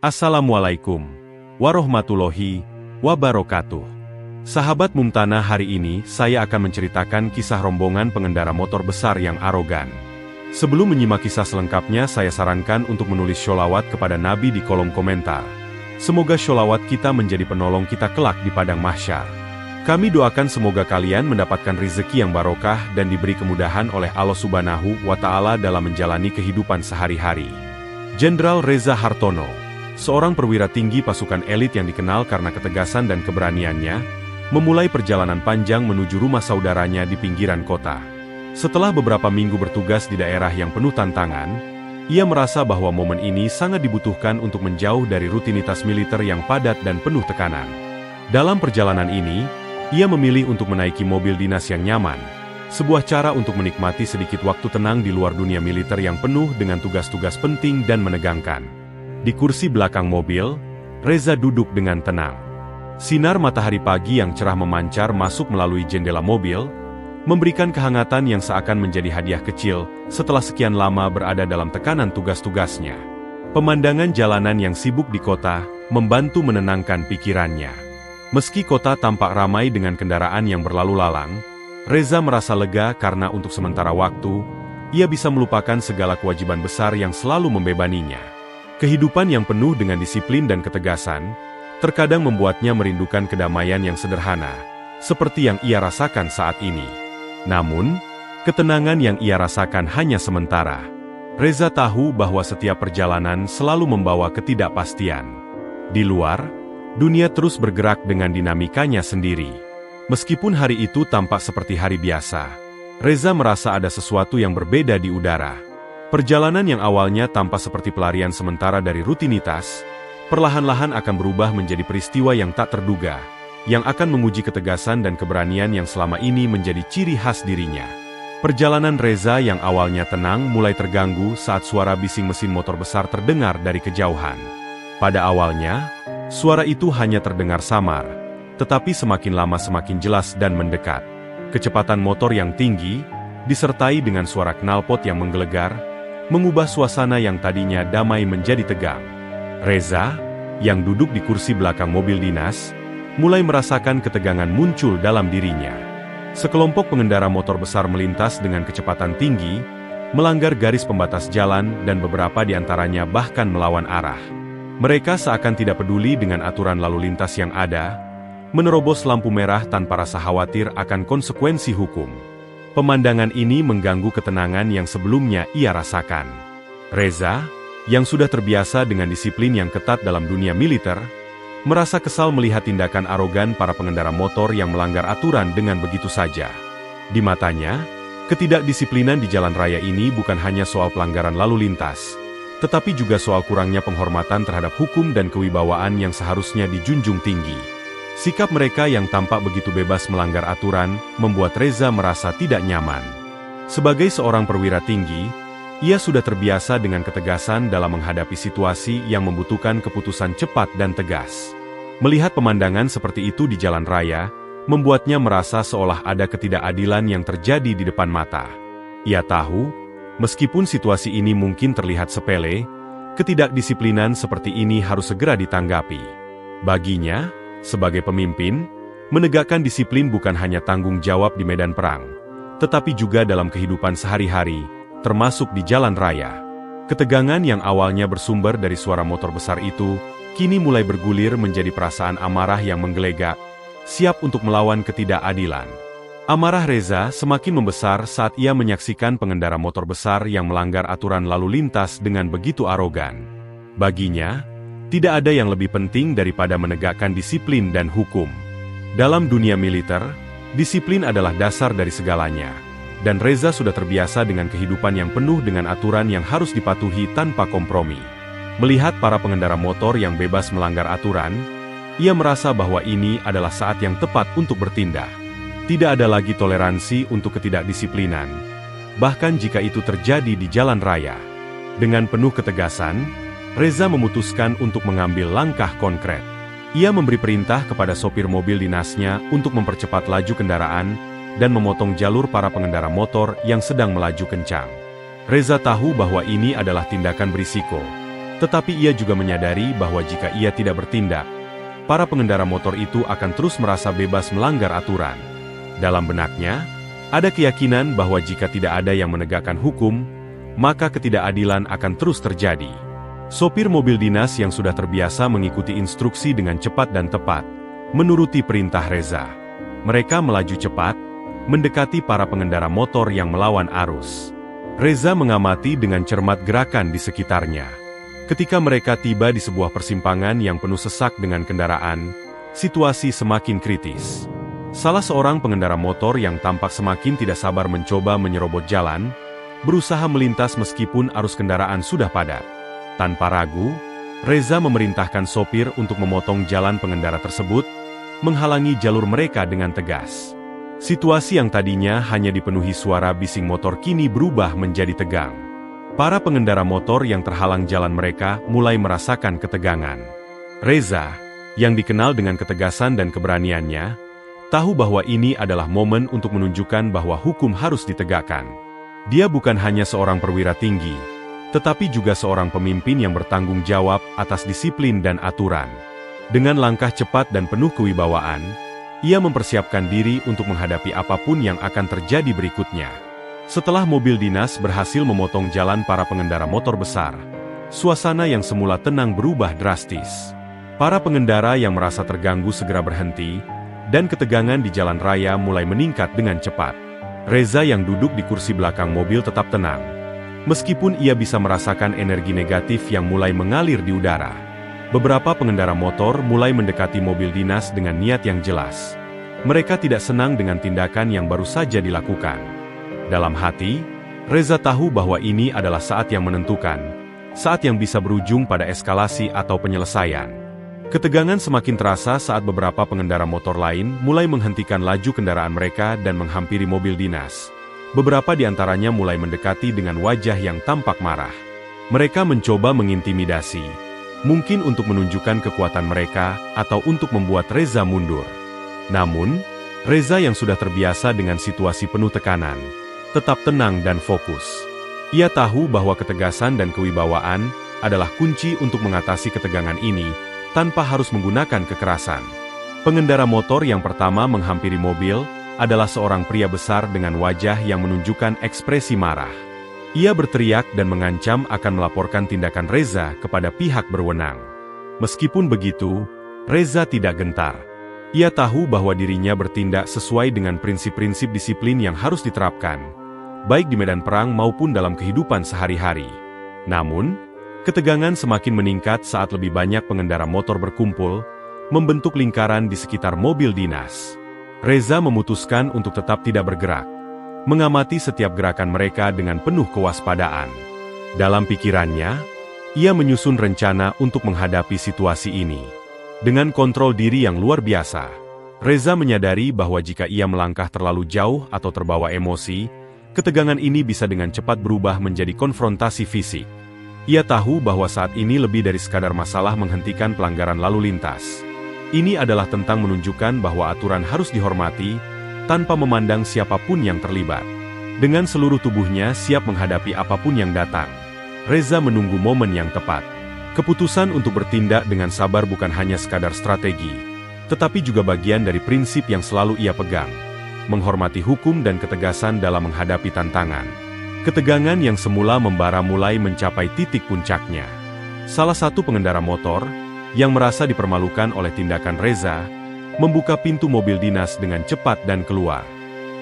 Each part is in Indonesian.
Assalamualaikum warahmatullahi wabarakatuh. Sahabat Mumtana, hari ini saya akan menceritakan kisah rombongan pengendara motor besar yang arogan. Sebelum menyimak kisah selengkapnya, saya sarankan untuk menulis sholawat kepada Nabi di kolom komentar. Semoga sholawat kita menjadi penolong kita kelak di padang mahsyar. Kami doakan semoga kalian mendapatkan rezeki yang barokah dan diberi kemudahan oleh Allah Subhanahu wa Ta'ala dalam menjalani kehidupan sehari-hari. Jenderal Reza Hartono, seorang perwira tinggi pasukan elit yang dikenal karena ketegasan dan keberaniannya, memulai perjalanan panjang menuju rumah saudaranya di pinggiran kota. Setelah beberapa minggu bertugas di daerah yang penuh tantangan, ia merasa bahwa momen ini sangat dibutuhkan untuk menjauh dari rutinitas militer yang padat dan penuh tekanan. Dalam perjalanan ini, ia memilih untuk menaiki mobil dinas yang nyaman, sebuah cara untuk menikmati sedikit waktu tenang di luar dunia militer yang penuh dengan tugas-tugas penting dan menegangkan. Di kursi belakang mobil, Reza duduk dengan tenang. Sinar matahari pagi yang cerah memancar masuk melalui jendela mobil, memberikan kehangatan yang seakan menjadi hadiah kecil setelah sekian lama berada dalam tekanan tugas-tugasnya. Pemandangan jalanan yang sibuk di kota membantu menenangkan pikirannya. Meski kota tampak ramai dengan kendaraan yang berlalu lalang, Reza merasa lega karena untuk sementara waktu, ia bisa melupakan segala kewajiban besar yang selalu membebaninya. Kehidupan yang penuh dengan disiplin dan ketegasan, terkadang membuatnya merindukan kedamaian yang sederhana, seperti yang ia rasakan saat ini. Namun, ketenangan yang ia rasakan hanya sementara. Reza tahu bahwa setiap perjalanan selalu membawa ketidakpastian. Di luar, dunia terus bergerak dengan dinamikanya sendiri. Meskipun hari itu tampak seperti hari biasa, Reza merasa ada sesuatu yang berbeda di udara. Perjalanan yang awalnya tampak seperti pelarian sementara dari rutinitas, perlahan-lahan akan berubah menjadi peristiwa yang tak terduga, yang akan menguji ketegasan dan keberanian yang selama ini menjadi ciri khas dirinya. Perjalanan Reza yang awalnya tenang mulai terganggu saat suara bising mesin motor besar terdengar dari kejauhan. Pada awalnya, suara itu hanya terdengar samar, tetapi semakin lama semakin jelas dan mendekat. Kecepatan motor yang tinggi, disertai dengan suara knalpot yang menggelegar, mengubah suasana yang tadinya damai menjadi tegang. Reza, yang duduk di kursi belakang mobil dinas, mulai merasakan ketegangan muncul dalam dirinya. Sekelompok pengendara motor besar melintas dengan kecepatan tinggi, melanggar garis pembatas jalan dan beberapa di antaranya bahkan melawan arah. Mereka seakan tidak peduli dengan aturan lalu lintas yang ada, menerobos lampu merah tanpa rasa khawatir akan konsekuensi hukum. Pemandangan ini mengganggu ketenangan yang sebelumnya ia rasakan. Reza, yang sudah terbiasa dengan disiplin yang ketat dalam dunia militer, merasa kesal melihat tindakan arogan para pengendara motor yang melanggar aturan dengan begitu saja. Di matanya, ketidakdisiplinan di jalan raya ini bukan hanya soal pelanggaran lalu lintas, tetapi juga soal kurangnya penghormatan terhadap hukum dan kewibawaan yang seharusnya dijunjung tinggi. Sikap mereka yang tampak begitu bebas melanggar aturan, membuat Reza merasa tidak nyaman. Sebagai seorang perwira tinggi, ia sudah terbiasa dengan ketegasan dalam menghadapi situasi yang membutuhkan keputusan cepat dan tegas. Melihat pemandangan seperti itu di jalan raya, membuatnya merasa seolah ada ketidakadilan yang terjadi di depan mata. Ia tahu, meskipun situasi ini mungkin terlihat sepele, ketidakdisiplinan seperti ini harus segera ditanggapi. Baginya, sebagai pemimpin, menegakkan disiplin bukan hanya tanggung jawab di medan perang, tetapi juga dalam kehidupan sehari-hari, termasuk di jalan raya. Ketegangan yang awalnya bersumber dari suara motor besar itu, kini mulai bergulir menjadi perasaan amarah yang menggelegak, siap untuk melawan ketidakadilan. Amarah Reza semakin membesar saat ia menyaksikan pengendara motor besar yang melanggar aturan lalu lintas dengan begitu arogan. Baginya, tidak ada yang lebih penting daripada menegakkan disiplin dan hukum. Dalam dunia militer, disiplin adalah dasar dari segalanya. Dan Reza sudah terbiasa dengan kehidupan yang penuh dengan aturan yang harus dipatuhi tanpa kompromi. Melihat para pengendara motor yang bebas melanggar aturan, ia merasa bahwa ini adalah saat yang tepat untuk bertindak. Tidak ada lagi toleransi untuk ketidakdisiplinan, bahkan jika itu terjadi di jalan raya. Dengan penuh ketegasan, Reza memutuskan untuk mengambil langkah konkret. Ia memberi perintah kepada sopir mobil dinasnya untuk mempercepat laju kendaraan, dan memotong jalur para pengendara motor yang sedang melaju kencang. Reza tahu bahwa ini adalah tindakan berisiko, tetapi ia juga menyadari bahwa jika ia tidak bertindak, para pengendara motor itu akan terus merasa bebas melanggar aturan. Dalam benaknya, ada keyakinan bahwa jika tidak ada yang menegakkan hukum, maka ketidakadilan akan terus terjadi. Sopir mobil dinas yang sudah terbiasa mengikuti instruksi dengan cepat dan tepat, menuruti perintah Reza. Mereka melaju cepat, mendekati para pengendara motor yang melawan arus. Reza mengamati dengan cermat gerakan di sekitarnya. Ketika mereka tiba di sebuah persimpangan yang penuh sesak dengan kendaraan, situasi semakin kritis. Salah seorang pengendara motor yang tampak semakin tidak sabar mencoba menyerobot jalan, berusaha melintas meskipun arus kendaraan sudah padat. Tanpa ragu, Reza memerintahkan sopir untuk memotong jalan pengendara tersebut, menghalangi jalur mereka dengan tegas. Situasi yang tadinya hanya dipenuhi suara bising motor kini berubah menjadi tegang. Para pengendara motor yang terhalang jalan mereka mulai merasakan ketegangan. Reza, yang dikenal dengan ketegasan dan keberaniannya, tahu bahwa ini adalah momen untuk menunjukkan bahwa hukum harus ditegakkan. Dia bukan hanya seorang perwira tinggi, tetapi juga seorang pemimpin yang bertanggung jawab atas disiplin dan aturan. Dengan langkah cepat dan penuh kewibawaan, ia mempersiapkan diri untuk menghadapi apapun yang akan terjadi berikutnya. Setelah mobil dinas berhasil memotong jalan para pengendara motor besar, suasana yang semula tenang berubah drastis. Para pengendara yang merasa terganggu segera berhenti, dan ketegangan di jalan raya mulai meningkat dengan cepat. Reza yang duduk di kursi belakang mobil tetap tenang, meskipun ia bisa merasakan energi negatif yang mulai mengalir di udara. Beberapa pengendara motor mulai mendekati mobil dinas dengan niat yang jelas. Mereka tidak senang dengan tindakan yang baru saja dilakukan. Dalam hati, Reza tahu bahwa ini adalah saat yang menentukan, saat yang bisa berujung pada eskalasi atau penyelesaian. Ketegangan semakin terasa saat beberapa pengendara motor lain mulai menghentikan laju kendaraan mereka dan menghampiri mobil dinas. Beberapa di antaranya mulai mendekati dengan wajah yang tampak marah. Mereka mencoba mengintimidasi, mungkin untuk menunjukkan kekuatan mereka atau untuk membuat Reza mundur. Namun, Reza yang sudah terbiasa dengan situasi penuh tekanan, tetap tenang dan fokus. Ia tahu bahwa ketegasan dan kewibawaan adalah kunci untuk mengatasi ketegangan ini tanpa harus menggunakan kekerasan. Pengendara motor yang pertama menghampiri mobil adalah seorang pria besar dengan wajah yang menunjukkan ekspresi marah. Ia berteriak dan mengancam akan melaporkan tindakan Reza kepada pihak berwenang. Meskipun begitu, Reza tidak gentar. Ia tahu bahwa dirinya bertindak sesuai dengan prinsip-prinsip disiplin yang harus diterapkan, baik di medan perang maupun dalam kehidupan sehari-hari. Namun, ketegangan semakin meningkat saat lebih banyak pengendara motor berkumpul, membentuk lingkaran di sekitar mobil dinas. Reza memutuskan untuk tetap tidak bergerak, mengamati setiap gerakan mereka dengan penuh kewaspadaan. Dalam pikirannya, ia menyusun rencana untuk menghadapi situasi ini. Dengan kontrol diri yang luar biasa, Reza menyadari bahwa jika ia melangkah terlalu jauh atau terbawa emosi, ketegangan ini bisa dengan cepat berubah menjadi konfrontasi fisik. Ia tahu bahwa saat ini lebih dari sekadar masalah menghentikan pelanggaran lalu lintas. Ini adalah tentang menunjukkan bahwa aturan harus dihormati, tanpa memandang siapapun yang terlibat. Dengan seluruh tubuhnya siap menghadapi apapun yang datang, Reza menunggu momen yang tepat. Keputusan untuk bertindak dengan sabar bukan hanya sekadar strategi, tetapi juga bagian dari prinsip yang selalu ia pegang, menghormati hukum dan ketegasan dalam menghadapi tantangan. Ketegangan yang semula membara mulai mencapai titik puncaknya. Salah satu pengendara motor, yang merasa dipermalukan oleh tindakan Reza, membuka pintu mobil dinas dengan cepat dan keluar.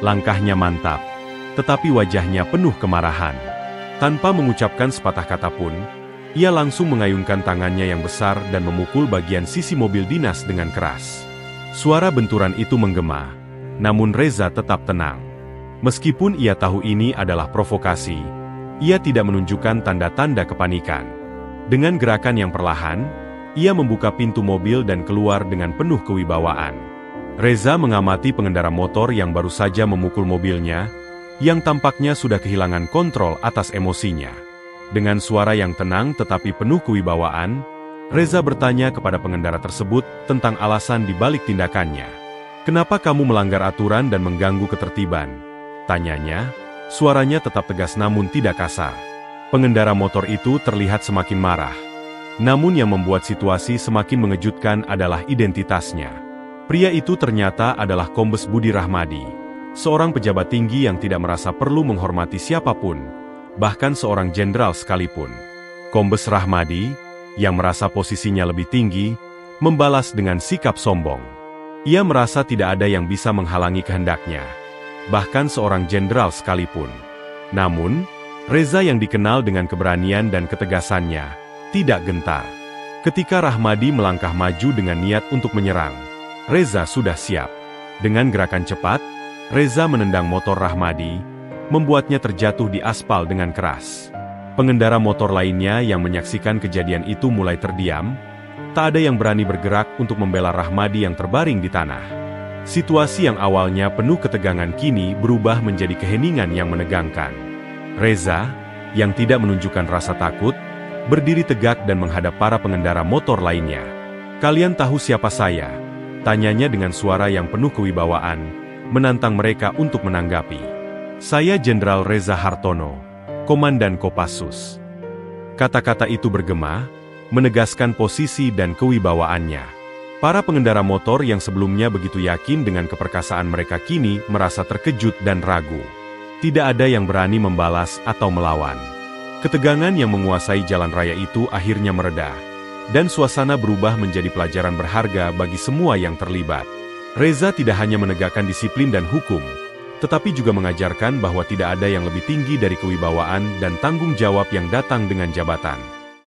Langkahnya mantap, tetapi wajahnya penuh kemarahan. Tanpa mengucapkan sepatah kata pun, ia langsung mengayunkan tangannya yang besar dan memukul bagian sisi mobil dinas dengan keras. Suara benturan itu menggema, namun Reza tetap tenang. Meskipun ia tahu ini adalah provokasi, ia tidak menunjukkan tanda-tanda kepanikan. Dengan gerakan yang perlahan, ia membuka pintu mobil dan keluar dengan penuh kewibawaan. Reza mengamati pengendara motor yang baru saja memukul mobilnya, yang tampaknya sudah kehilangan kontrol atas emosinya. Dengan suara yang tenang tetapi penuh kewibawaan, Reza bertanya kepada pengendara tersebut tentang alasan di balik tindakannya. Kenapa kamu melanggar aturan dan mengganggu ketertiban? Tanyanya, suaranya tetap tegas namun tidak kasar. Pengendara motor itu terlihat semakin marah. Namun yang membuat situasi semakin mengejutkan adalah identitasnya. Pria itu ternyata adalah Kombes Budi Rahmadi, seorang pejabat tinggi yang tidak merasa perlu menghormati siapapun, bahkan seorang jenderal sekalipun. Kombes Rahmadi, yang merasa posisinya lebih tinggi, membalas dengan sikap sombong. Ia merasa tidak ada yang bisa menghalangi kehendaknya, bahkan seorang jenderal sekalipun. Namun, Reza yang dikenal dengan keberanian dan ketegasannya, tidak gentar. Ketika Rahmadi melangkah maju dengan niat untuk menyerang, Reza sudah siap. Dengan gerakan cepat, Reza menendang motor Rahmadi, membuatnya terjatuh di aspal dengan keras. Pengendara motor lainnya yang menyaksikan kejadian itu mulai terdiam. Tak ada yang berani bergerak untuk membela Rahmadi yang terbaring di tanah. Situasi yang awalnya penuh ketegangan kini berubah menjadi keheningan yang menegangkan. Reza, yang tidak menunjukkan rasa takut, berdiri tegak dan menghadap para pengendara motor lainnya. "Kalian tahu siapa saya?" tanyanya dengan suara yang penuh kewibawaan, menantang mereka untuk menanggapi. "Saya Jenderal Reza Hartono, Komandan Kopassus." Kata-kata itu bergema, menegaskan posisi dan kewibawaannya. Para pengendara motor yang sebelumnya begitu yakin dengan keperkasaan mereka kini merasa terkejut dan ragu. Tidak ada yang berani membalas atau melawan. Ketegangan yang menguasai jalan raya itu akhirnya mereda, dan suasana berubah menjadi pelajaran berharga bagi semua yang terlibat. Reza tidak hanya menegakkan disiplin dan hukum, tetapi juga mengajarkan bahwa tidak ada yang lebih tinggi dari kewibawaan dan tanggung jawab yang datang dengan jabatan.